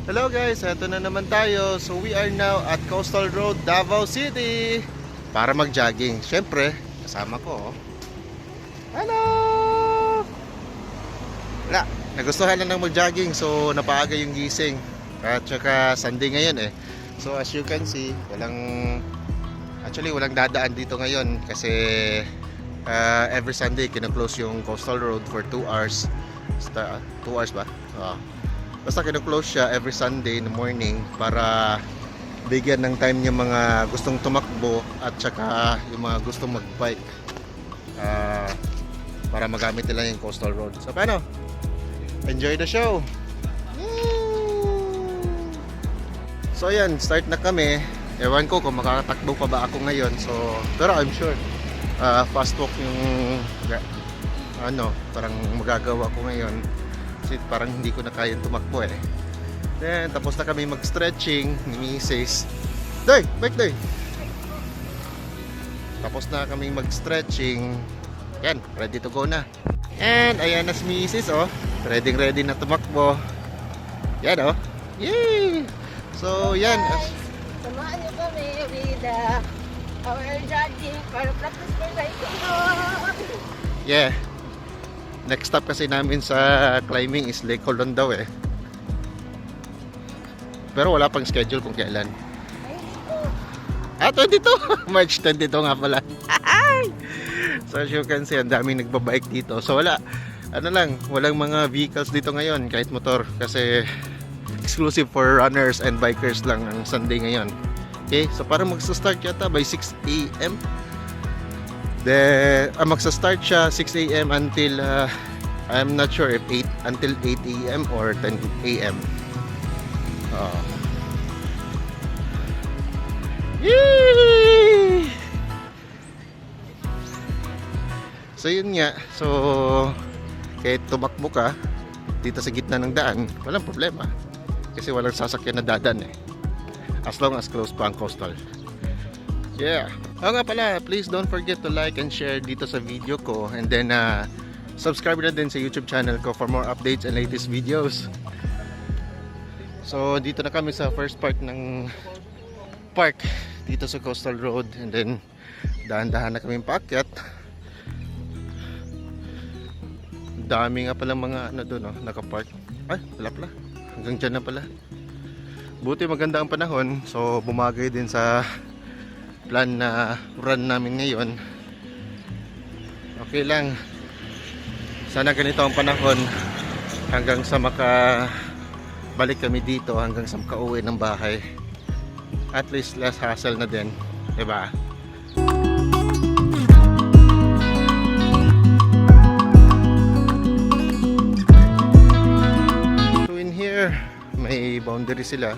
Hello guys, eto na naman tayo. So we are now at Coastal Road, Davao City para mag-jogging. Siyempre, kasama ko. Hello! Wala, nagustuhan lang ng mag-jogging. So napaaga yung gising. At saka Sunday ngayon eh. So as you can see, walang dadaan dito ngayon kasi every Sunday kino-close yung Coastal Road for 2 hours. 2 hours ba? Basta kino-close siya every Sunday in the morning para bigyan ng time yung mga gustong tumakbo at saka yung mga gustong mag-bike para magamit nila yung Coastal Road. So paano? Enjoy the show! So yan, start na kami. Ewan ko kung makakatakbo pa ba ako ngayon. So, pero I'm sure fast walk yung parang magagawa ko ngayon. Kasi parang hindi ko na kayang tumakbo eh. Then, tapos na kami mag-stretching ni Mrs. Day! Bike day! Tapos na kami mag-stretching. Yan, ready to go na. And, ayan na si Mrs. Oh. Ready na tumakbo. Yan oh. Yay! So, yan. Samahan niyo kami with our jogging para practice for cycling. Yeah. Next stop kasi namin sa climbing is Lake Holon daw eh. Pero wala pang schedule kung kailan. 22! March 22 nga pala. So as you can see, ang daming nagbabike dito. So walang mga vehicles dito ngayon kahit motor. Kasi exclusive for runners and bikers lang ang Sunday ngayon. Okay, so parang magsa-start yata by 6 AM. Magsa-start siya 6 AM until I'm not sure if until 8 AM or 10 AM. Yay! So yun nga. So kahit tumakbo ka dito sa gitna ng daan, walang problema. Kasi walang sasakyan na dadan eh. As long as close pa ang coastal. Yeah. Nga pala, please don't forget to like and share dito sa video ko. And then, subscribe na din sa YouTube channel ko for more updates and latest videos. So, dito na kami sa first part ng park dito sa Coastal Road. And then, dahan-dahan na kami paakyat. Dami nga pala mga doon, nakapark. Ay, wala pala. Hanggang dyan na pala. Buti maganda ang panahon. So, bumagay din sa plan na run namin ngayon. Okay lang, sana ganito ang panahon hanggang sa makabalik kami dito, hanggang sa makauwi ng bahay. At least less hassle na din, diba? So in here may boundary sila.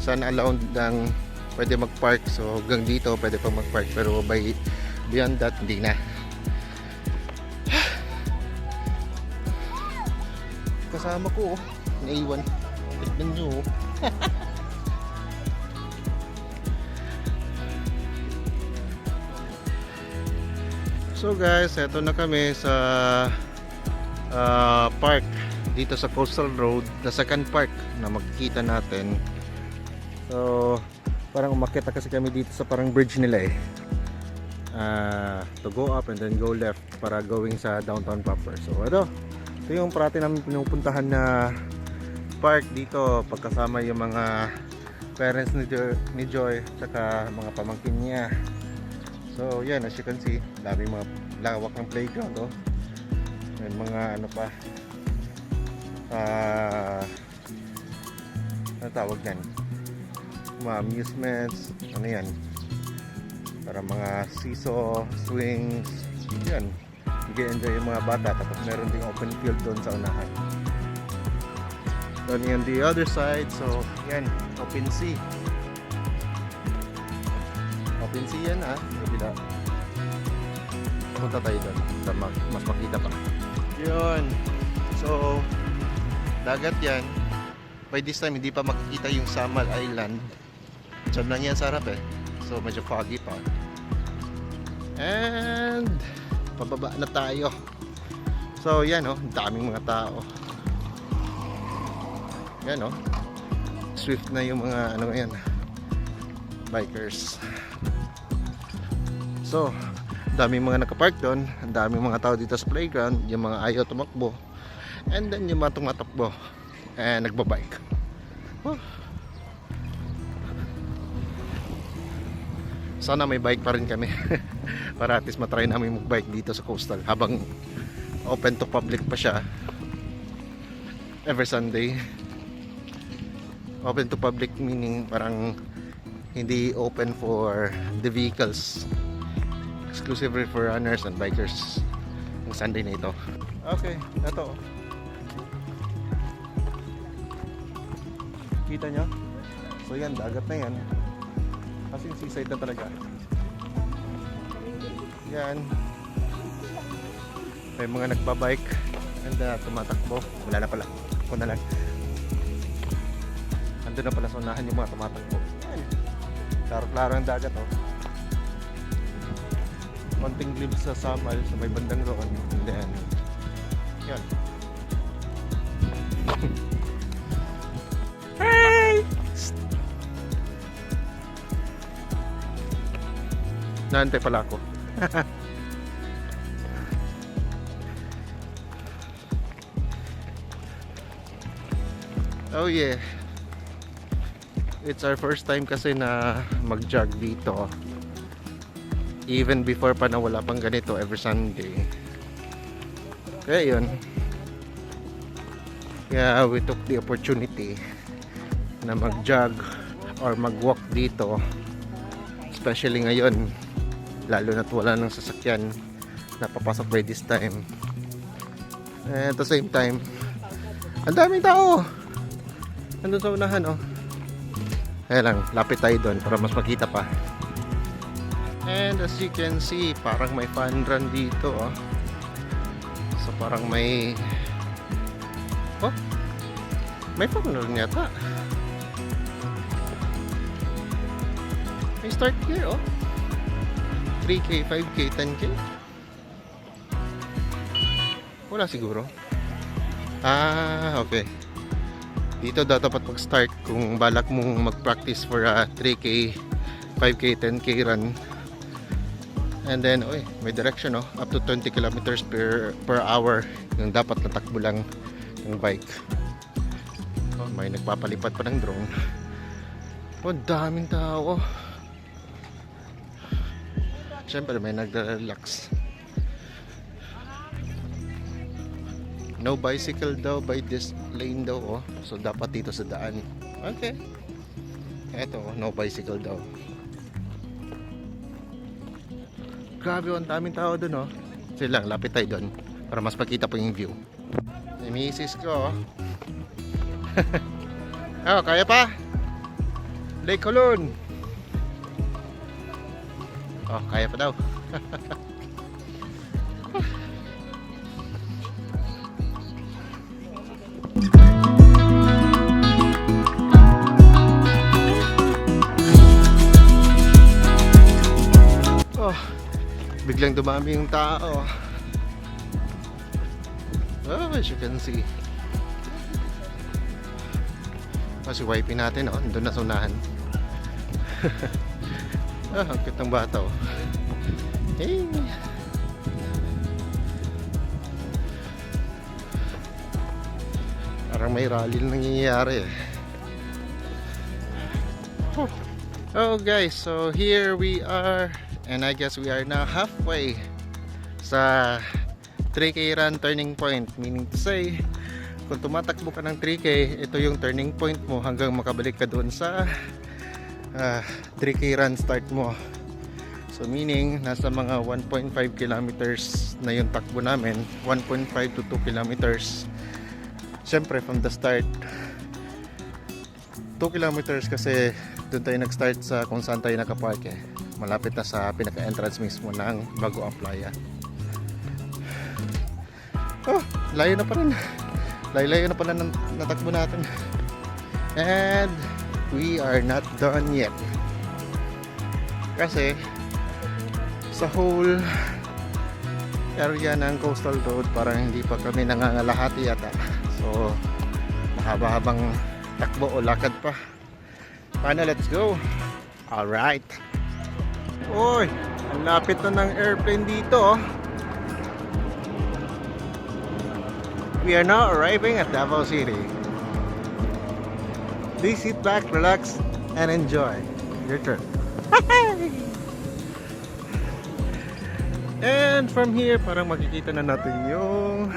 Sana allowed ng pwede mag-park, so hanggang dito pwede pang mag-park, pero beyond that hindi na. Kasama ko naiwan, tignan nyo. So guys, eto na kami sa park dito sa Coastal Road, the second park na makikita natin. So parang umakyat kasi kami dito sa parang bridge nila eh, to go up and then go left para going sa downtown proper. So ito yung parati namin pinupuntahan na park dito pagkasama yung mga parents ni Joy saka mga pamangkin niya. So yan, as you can see, daming mga lawak ng playground oh. May mga ano tawag yan, mga amusements, ano yan, para mga seesaw, swings, yan, nag-enjoy yung mga bata. Tapos meron ding open field doon sa unahan. Doon yung the other side, so yan, open sea yan kabila. Punta tayo doon para mas makita pa yun. So dagat yan. By this time hindi pa makikita yung Samal Island. Diyan lang yan sa harap eh. So medyo foggy pa. And pababa na tayo. So yan oh, daming mga tao. Yan oh. swift na yung mga ano yan, bikers. So, daming mga nakapark doon, ang daming mga tao dito sa playground, yung mga ayaw tumakbo, and then yung mga tumatakbo and nagbabike. Whew. Sana may bike pa rin kami para at least matry namin mag-bike dito sa coastal habang open to public pa siya every Sunday. Open to public meaning parang hindi open for the vehicles, exclusively for runners and bikers ang Sunday na ito. Okay, ito. Kita nyo? So yan, dagat na yan. Kasi seaside na talaga. Yan. May mga nagbabike and tumatakbo. Wala na pala. Ako na lang. Andun na pala sa unahan yung mga tumatakbo. Yan. Klaro-klaro ang dagat, oh. Konting glimpse sa Samal sa may bandang roon. And then, yan. Hey! Naantay pala ako. Oh yeah. It's our first time kasi na mag-jog dito. Even before pa na wala pang ganito every Sunday. Kaya yun. Kaya we took the opportunity na mag-jog or mag-walk dito. Especially ngayon, lalo na't wala ng sasakyan na papasok by this time. And at the same time, ang daming tao. Nandun sa unahan, oh. Kaya lang, lapit tayo doon para mas makita pa. And as you can see, parang may fun run dito, oh. So parang may may fun run yata. May start here, oh. 3K, 5K, 10K. Wala siguro. Ah, okay. Dito daw dapat mag-start kung balak mong mag-practice for a 3K, 5K, 10K run. And then, may direction, oh, up to 20 kilometers per hour yung dapat natakbo lang yung bike. Oh, may nagpapalipad pa ng drone. Oh, daming tao. Siyempre may nag-relax. No bicycle daw by this lane daw, oh. So dapat dito sa daan. Okay. Eto, no bicycle daw. Grabe, ang daming tao dun, oh. Sige lang, lapit tayo dun para mas makita po yung view. May misis ko, oh. Oh, kaya pa? Lake Colon. Oh, kaya pa daw. Oh, biglang dumami yung tao. Oh, as you can see. Si wifey natin, oh, doon na sa unahan. Ah, ang cute ng bata, oh. Hey. Parang may rally na nangyayari, eh. Oh guys, so here we are, and I guess we are now halfway sa 3K run turning point, meaning to say kung tumatakbo ka ng 3K, ito yung turning point mo hanggang makabalik ka doon sa 3K run start mo. So meaning nasa mga 1.5 kilometers na yung takbo namin, 1.5 to 2 kilometers. Siyempre from the start 2 kilometers kasi doon tayo nag-start sa kung saan tayo nakapark, eh. Malapit na sa pinaka-entrance mismo ng Bagoong Playa. Oh, layo na pa rin. Layo na pala ng natakbo natin. And we are not done yet. Kasi sa whole area ng coastal road parang hindi pa kami nangangalahati yata. So mahaba-habang takbo o lakad pa. Paano, let's go. Alright. Uy, ang lapit na ng airplane dito. We are now arriving at Davao City. Please sit back, relax, and enjoy. Your turn. And from here, parang makikita na natin yung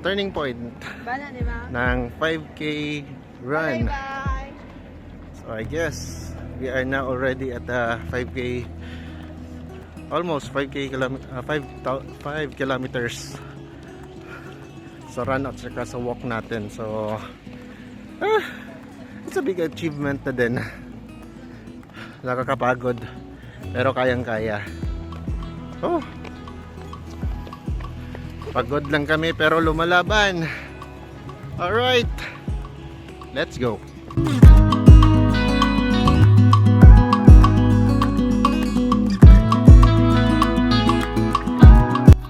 turning point Bala, di ba? ng 5K run. Bye-bye. So I guess we are now already at the 5K, almost 5 kilometers sa run at saka sa walk natin. So it's a big achievement na din. Nakakapagod pero kayang-kaya. Oh, pagod lang kami pero lumalaban. Alright, let's go.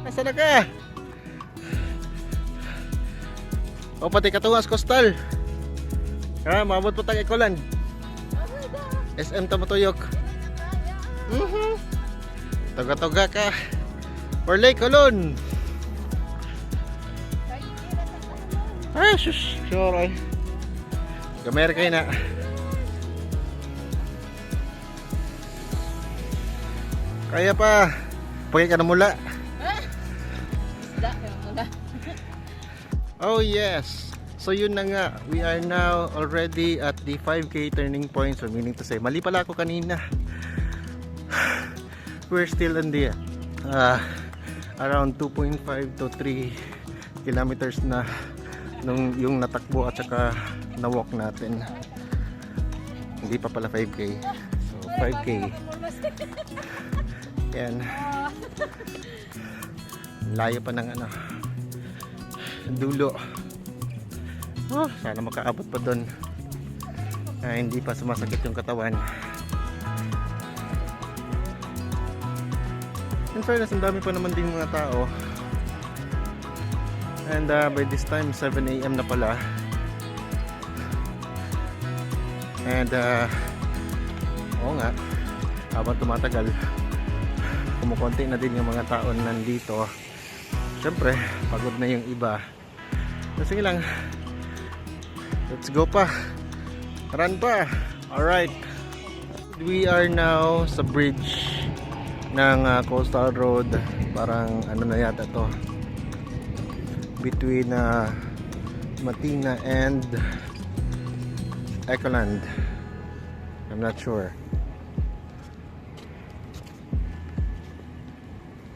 Nasaan na ka? O pati katungas Coastal. Maabot po tag Ecoland. SM Tamutuyok. Toga-toga ka. Or Lake Colon. Ay, sus. Sure ay. Gamer kayo na. Kaya pa. Pagay ka na mula. Oh yes. So yun na nga. We are now already at the 5K turning point. So meaning to say, mali pala ako kanina. We're still in the around 2.5 to 3 kilometers na nung yung natakbo at saka na-walk natin. Hindi pa pala 5K. So 5K. Yan. Layo pa ng dulo. Oh, sana makaabot pa doon. Hindi pa sumasakit yung katawan. In fairness, ang dami pa naman din mga tao. And by this time, 7 AM na pala. And oo nga, habang tumatagal, kumukonti na din yung mga tao nandito. Siyempre, pagod na yung iba. So, sige lang. Let's go pa. Run pa. Alright. We are now sa bridge ng Coastal Road. Parang ano na yata to, between Matina and Ecoland. I'm not sure.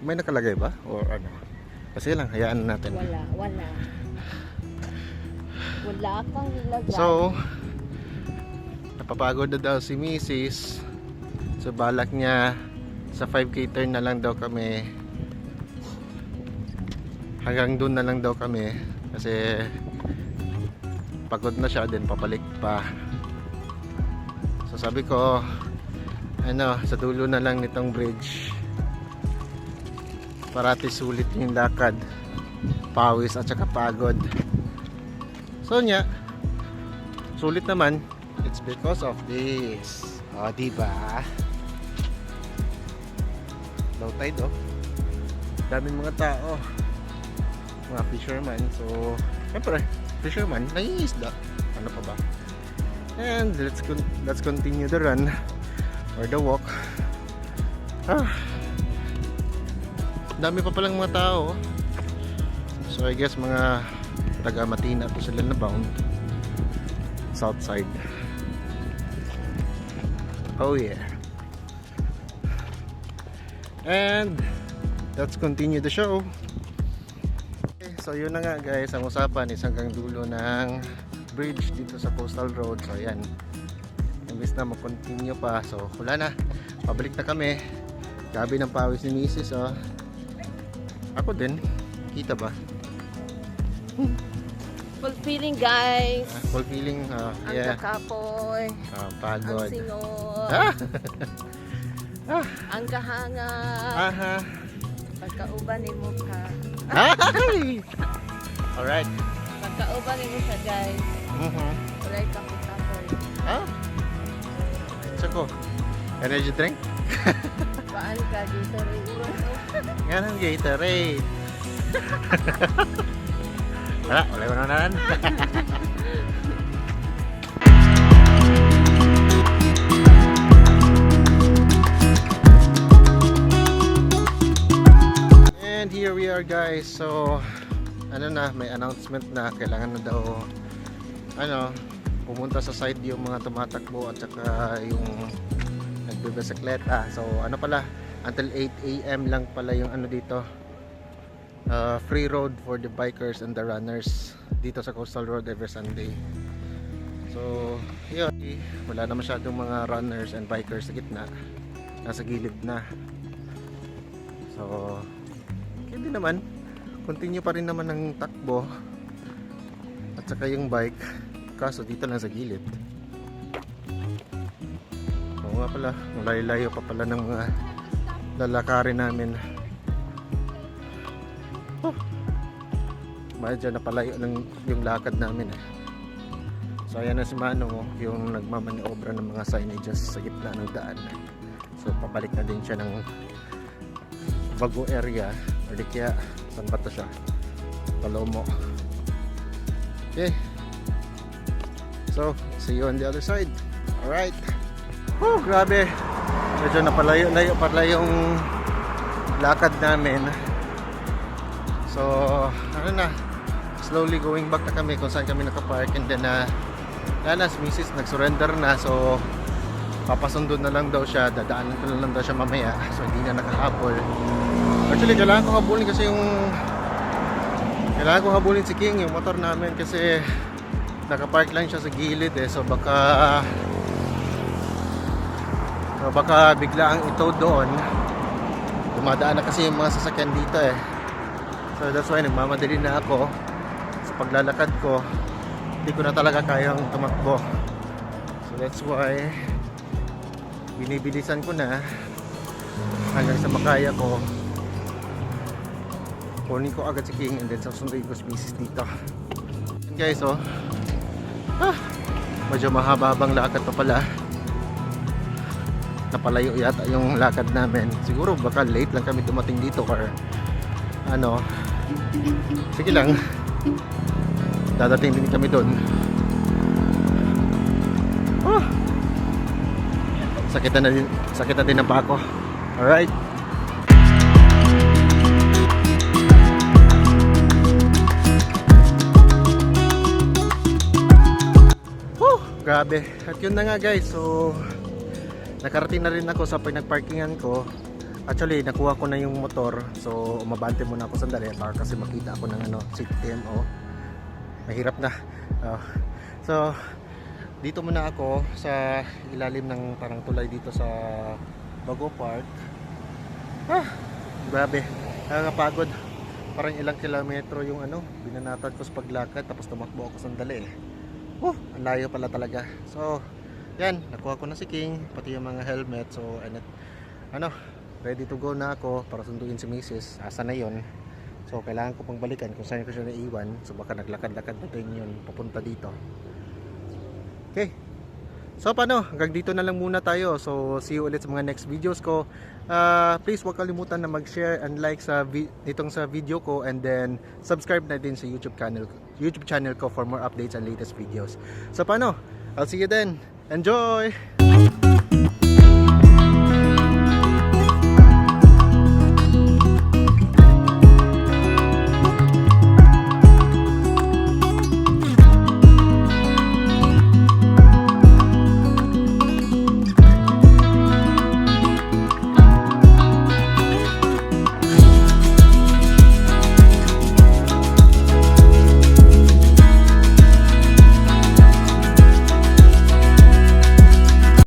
May nakalagay ba? Or ano? Kasi lang, hayaan na natin. Wala kang nilagay. So, napapagod na daw si Mrs. So, balak niya sa 5K turn na lang daw kami. Hanggang doon na lang daw kami. Kasi pagod na siya, din papalik pa. So, sabi ko, sa dulo na lang nitong bridge. Parati sulit yung lakad, pawis at saka pagod. So nya, sulit naman. It's because of this. O, diba? Low tide, oh. Daming mga tao, mga fisherman. So, syempre, fisherman, nangingisda. Ano pa ba? And let's continue the run or the walk. Dami pa palang mga tao. So I guess mga taga Matina po sila na bound south side. Oh yeah. And let's continue the show. Okay, so yun na nga guys, ang usapan is hanggang dulo ng bridge dito sa Coastal Road. So ayan, imbis na mag-continue pa, so wala na, pabalik na kami. Gabi ng pawis ni Mrs. Oh. Ako din, kita ba? Fulfilling guys. Fulfilling, Ang yeah. kakapoy. Pagod. Ang singot. Ang kahangat. Aha. Pagkauban ni mukha. Ay! Alright. Pagkauban ni mo siya guys. Wala kang tapon. Ah? Sako. Energy drink? Paan ka dito rin. Yan ang Gatorade. Wala ko na. And here we are guys. So ano na, may announcement na kailangan na daw pumunta sa side yung mga tumatakbo at saka yung nagbibisikleta. So ano pala, until 8 AM lang pala yung dito, free road for the bikers and the runners dito sa Coastal Road every Sunday. So yun, wala na masyadong mga runners and bikers sa gitna, nasa gilid na. So hindi naman, continue pa rin naman ng takbo at saka yung bike, kaso dito lang sa gilid. Oo nga pala, malayo pa pala ng mga lalakarin namin. Medyo napalayo ng yung lakad namin eh. So ayan na si Manong, yung nagmamaniobra ng mga signages sa gitna ng daan. So pabalik na din siya ng Bago area, or di kaya saan ba to siya? Palomo. Okay, so see you on the other side. Alright. Grabe, medyo napalayo-layo pala yung lakad namin. So slowly going back na kami kung saan kami nakapark. And then si Mrs. nag-surrender na, so papasundo na lang daw siya, dadaanan ko na lang daw siya mamaya, so hindi na nakahabol. Actually kailangan ko habulin si King, yung motor namin, kasi nakapark lang siya sa gilid eh. So baka bigla ang ito doon, dumadaan na kasi yung mga sasakyan dito eh. So that's why nagmamadali na ako sa paglalakad ko, hindi ko na talaga kayang tumakbo. So that's why binibilisan ko na hanggang sa makaya ko. Kunin ko agad si King and then sasunduin ko si Mrs. dito. And guys, medyo mahaba-habang lakad pa pala. Napalayo yata yung lakad namin. Siguro baka late lang kami dumating dito or sige lang, dadating din kami doon. Sakit na din ang pa ako. Alright. Grabe. At yun na nga guys. So nakarating na rin ako sa pinagparkingan ko. Actually nakuha ko na yung motor. So umabante muna ako sandali para kasi makita ako ng City TMO. Mahirap na. So dito muna ako sa ilalim ng parang tulay dito sa Bago Park. Grabe, nakakapagod. Parang ilang kilometro yung binanatad ko sa paglakad, tapos tumakbo ako sandali. Ang layo pala talaga. So yan, nakuha ko na si King, pati yung mga helmet. So ready to go na ako para sunduin si Mrs. Asa na yon. So kailangan ko pang balikan kung saan ko siya naiwan. So baka naglakad-lakad na din yun papunta dito. Okay. So paano? Hanggang dito na lang muna tayo. So see you ulit sa mga next videos ko. Please huwag kalimutan na mag-share and like sa video ko, and then subscribe na din sa YouTube channel ko for more updates and latest videos. So paano? I'll see you then. Enjoy!